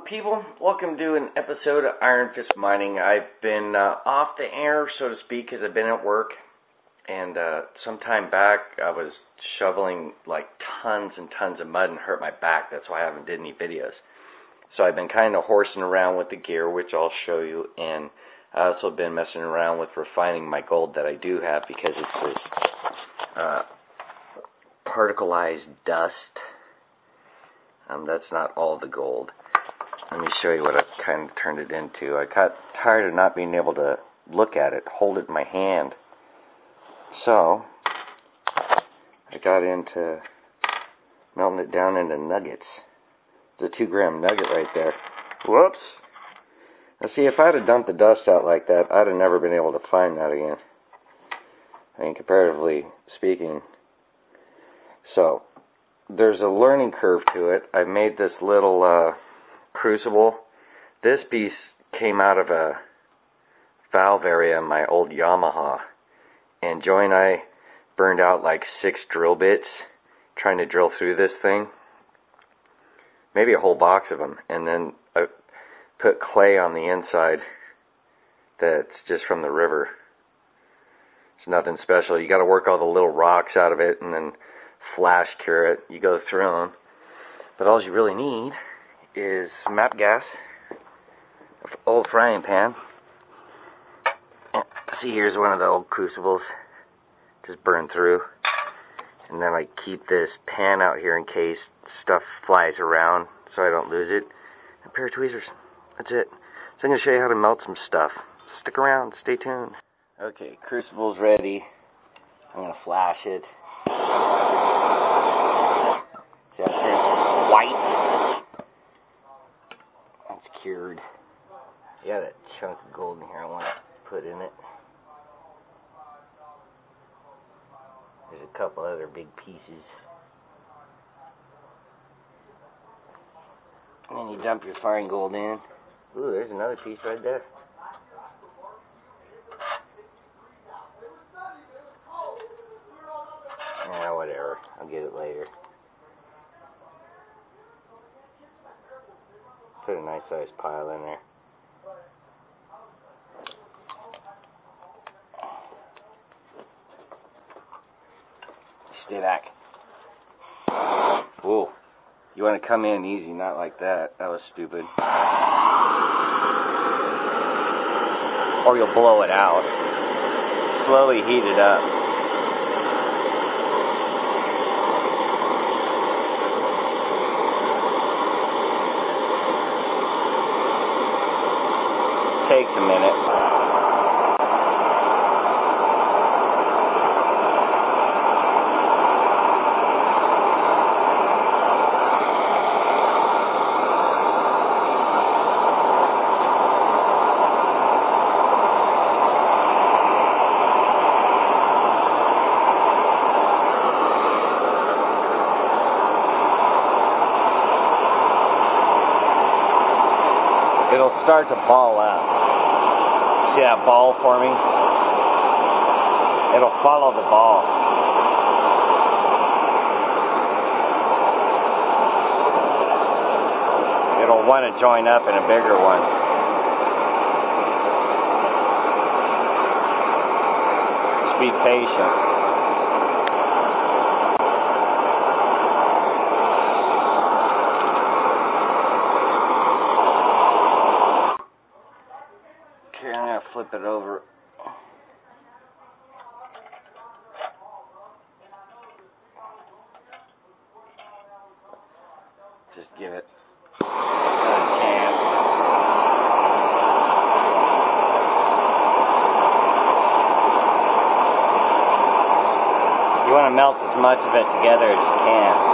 People, welcome to an episode of Iron Fist Mining. I've been off the air, so to speak, because I've been at work. And some time back, I was shoveling like tons and tons of mud and hurt my back. That's why I haven't did any videos. So I've been kind of horsing around with the gear, which I'll show you. And I also been messing around with refining my gold that I do have, because it's this particleized dust. That's not all the gold. Let me show you what I kind of turned it into. I got tired of not being able to look at it, hold it in my hand. So, I got into melting it down into nuggets. It's a 2-gram nugget right there. Whoops! Now see, if I'd have dumped the dust out like that, I'd have never been able to find that again. I mean, comparatively speaking. So, there's a learning curve to it. I made this little crucible. This piece came out of a valve area in my old Yamaha. And Joey and I burned out like 6 drill bits trying to drill through this thing. Maybe a whole box of them. And then I put clay on the inside that's just from the river. It's nothing special. You got to work all the little rocks out of it and then flash cure it. You go through them. But all you really need is map gas, old frying pan. See, here's one of the old crucibles, just burned through. And then I keep this pan out here in case stuff flies around so I don't lose it. And a pair of tweezers. That's it. So I'm going to show you how to melt some stuff. Stick around, stay tuned. Okay, crucible's ready. I'm going to flash it. See how it turns white? That's cured. I got a chunk of gold in here I want to put in it. There's a couple other big pieces. And then you dump your fine gold in. Ooh, there's another piece right there. Yeah, whatever. I'll get it later. Put a nice sized pile in there. Stay back. Whoa. You want to come in easy, not like that. That was stupid. Or you'll blow it out. Slowly heat it up. Takes a minute. It'll start to ball up. See that ball forming? It'll follow the ball. It'll want to join up in a bigger one. Just be patient. Flip it over. Just give it a chance. You want to melt as much of it together as you can.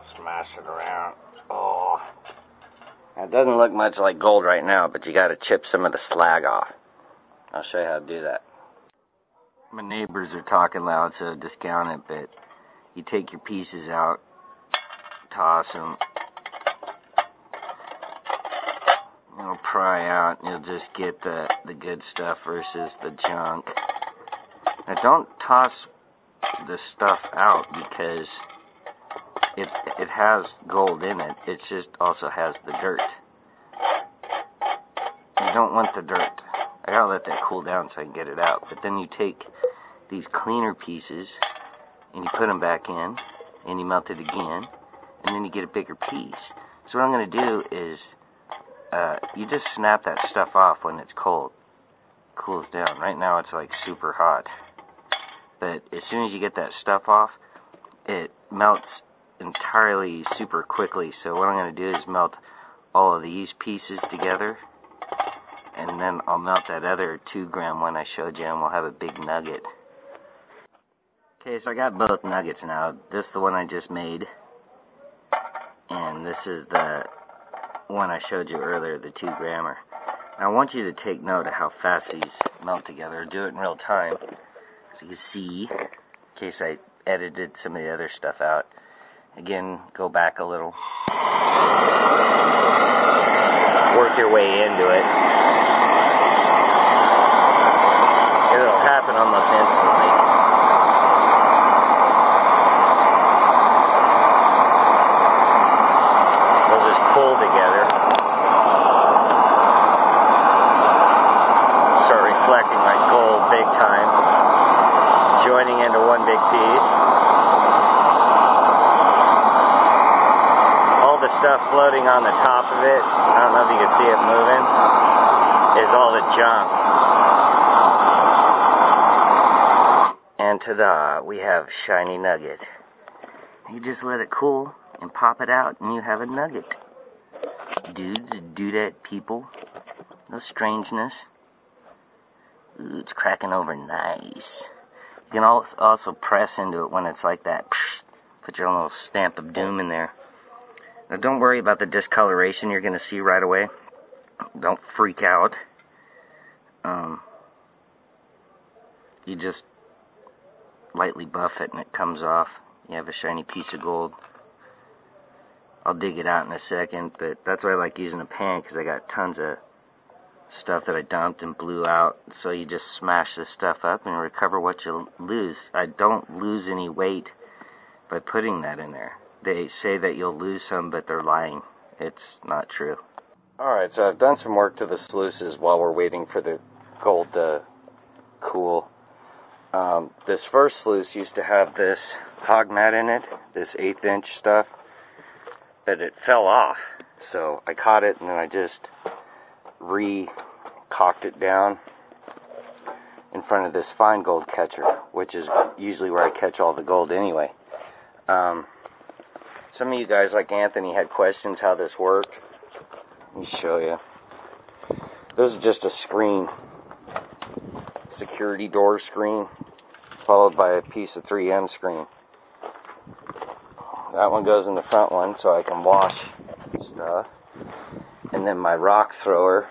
Smash it around. Oh. It doesn't look much like gold right now, but you gotta chip some of the slag off. I'll show you how to do that. My neighbors are talking loud, so discount it, but you take your pieces out, toss them, it'll pry out, and you'll just get the good stuff versus the junk. Now don't toss the stuff out because it has gold in it. It just also has the dirt. You don't want the dirt. I gotta let that cool down so I can get it out. But then you take these cleaner pieces and you put them back in and you melt it again and then you get a bigger piece. So what I'm gonna do is you just snap that stuff off when it's cold. It cools down. Right now it's like super hot. But as soon as you get that stuff off, it melts entirely super quickly. So what I'm going to do is melt all of these pieces together, and then I'll melt that other 2-gram one I showed you, and we'll have a big nugget. Okay, so I got both nuggets now. This is the one I just made, and this is the one I showed you earlier, the 2-grammer. Now I want you to take note of how fast these melt together. Do it in real time so you can see, in case I edited some of the other stuff out. Again, go back a little. Work your way into it. It'll happen almost instantly. They'll just pull together. Start reflecting like gold big time. Joining into one big piece. The stuff floating on the top of it, I don't know if you can see it moving, is all the junk. And ta-da, we have shiny nugget. You just let it cool and pop it out and you have a nugget. Dudes, dudette people, no strangeness. Ooh, it's cracking over nice. You can also press into it when it's like that. Put your own little stamp of doom in there. Now don't worry about the discoloration you're going to see right away. Don't freak out. You just lightly buff it and it comes off. You have a shiny piece of gold. I'll dig it out in a second, but that's why I like using a pan, because I got tons of stuff that I dumped and blew out. So you just smash this stuff up and recover what you lose. I don't lose any weight by putting that in there. They say that you'll lose some, but they're lying. It's not true. Alright, so I've done some work to the sluices while we're waiting for the gold to cool. This first sluice used to have this hog mat in it, this 1/8 inch stuff, but it fell off. So I caught it and then I just re-cocked it down in front of this fine gold catcher, which is usually where I catch all the gold anyway. Some of you guys, like Anthony, had questions how this worked. Let me show you. This is just a screen. Security door screen, followed by a piece of 3M screen. That one goes in the front one so I can wash stuff. And then my rock thrower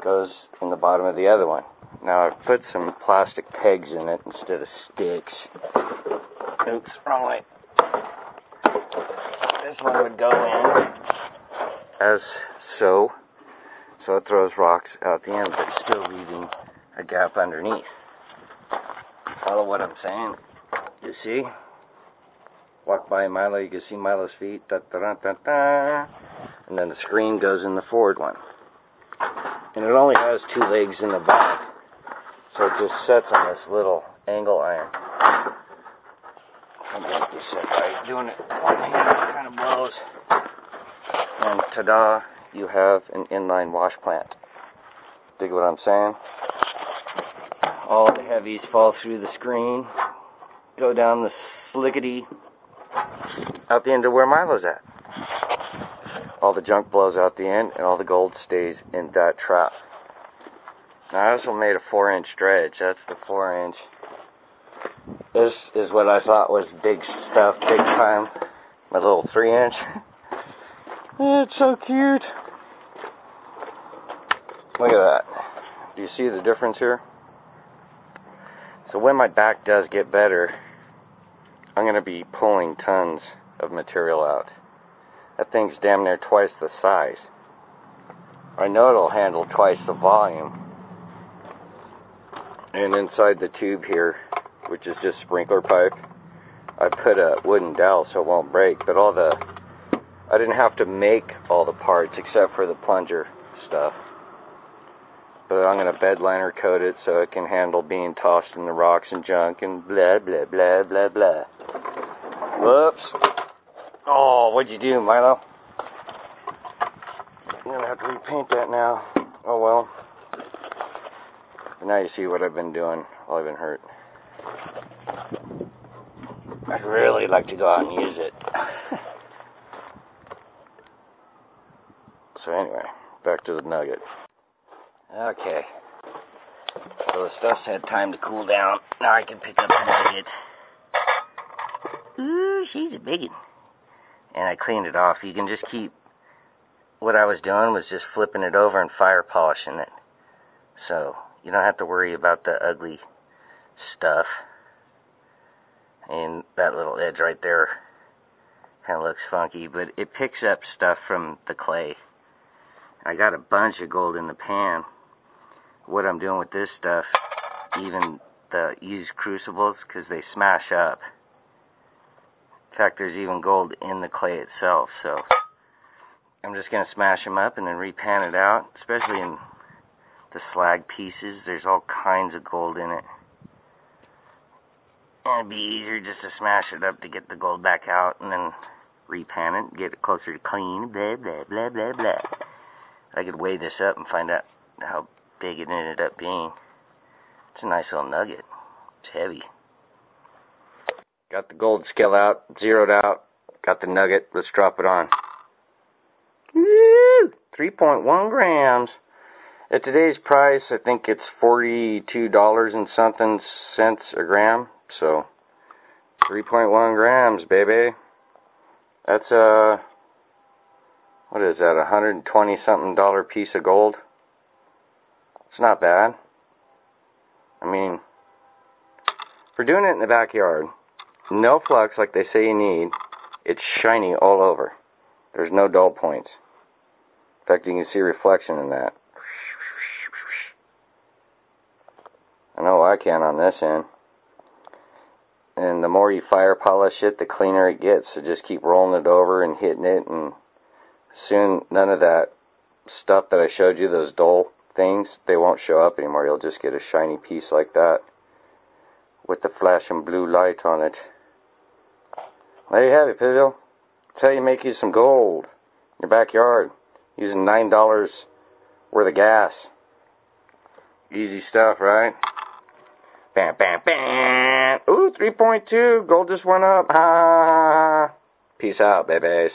goes in the bottom of the other one. Now I've put some plastic pegs in it instead of sticks. Oops, wrong way. This one would go in as so it throws rocks out the end, but still leaving a gap underneath. Follow what I'm saying? You see? Walk by Milo, you can see Milo's feet. Da, da, da, da, da. And then the screen goes in the forward one. And it only has 2 legs in the back, so it just sets on this little angle iron. I'm going to be set right. Doing it one hand kind of blows. And ta-da, you have an inline wash plant. Dig what I'm saying? All the heavies fall through the screen, go down the slickety, out the end of where Milo's at. All the junk blows out the end, and all the gold stays in that trap. Now I also made a 4-inch dredge. That's the 4-inch. This is what I thought was big stuff, big time. My little 3-inch. It's so cute. Look at that. Do you see the difference here? So when my back does get better, I'm going to be pulling tons of material out. That thing's damn near twice the size. I know it'll handle twice the volume. And inside the tube here, which is just sprinkler pipe, I put a wooden dowel so it won't break. But I didn't have to make all the parts except for the plunger stuff. But I'm going to bed liner coat it so it can handle being tossed in the rocks and junk and blah, blah, blah, blah, blah. Whoops. Oh, what'd you do, Milo? I'm going to have to repaint that now. Oh, well. But now you see what I've been doing while I've been hurt. I'd really like to go out and use it. So anyway, back to the nugget. Okay, so the stuff's had time to cool down. Now I can pick up the nugget. Ooh, she's a big one. And I cleaned it off. You can just keep... What I was doing was just flipping it over and fire polishing it. So you don't have to worry about the ugly stuff. And that little edge right there kind of looks funky, but it picks up stuff from the clay. I got a bunch of gold in the pan. What I'm doing with this stuff, even the used crucibles, because they smash up. In fact, there's even gold in the clay itself, so I'm just going to smash them up and then repan it out, especially in the slag pieces. There's all kinds of gold in it. And it'd be easier just to smash it up to get the gold back out and then repan it, get it closer to clean, blah, blah, blah, blah, blah. I could weigh this up and find out how big it ended up being. It's a nice little nugget. It's heavy. Got the gold scale out, zeroed out. Got the nugget. Let's drop it on. Woo! 3.1 grams. At today's price, I think it's $42 and something cents a gram. So, 3.1 grams, baby. That's what is that, $120 something piece of gold? It's not bad. I mean, for doing it in the backyard, no flux like they say you need, it's shiny all over. There's no dull points. In fact, you can see reflection in that. I know I can on this end. And the more you fire polish it, the cleaner it gets. So just keep rolling it over and hitting it, and soon none of that stuff that I showed you, those dull things, they won't show up anymore. You'll just get a shiny piece like that with the flashing blue light on it. There you have it, Bethel. That's how you make you some gold in your backyard using $9 worth of gas. Easy stuff, right? Bam, bam, bam. Ooh, 3.2. Gold just went up. Ah. Peace out, babies.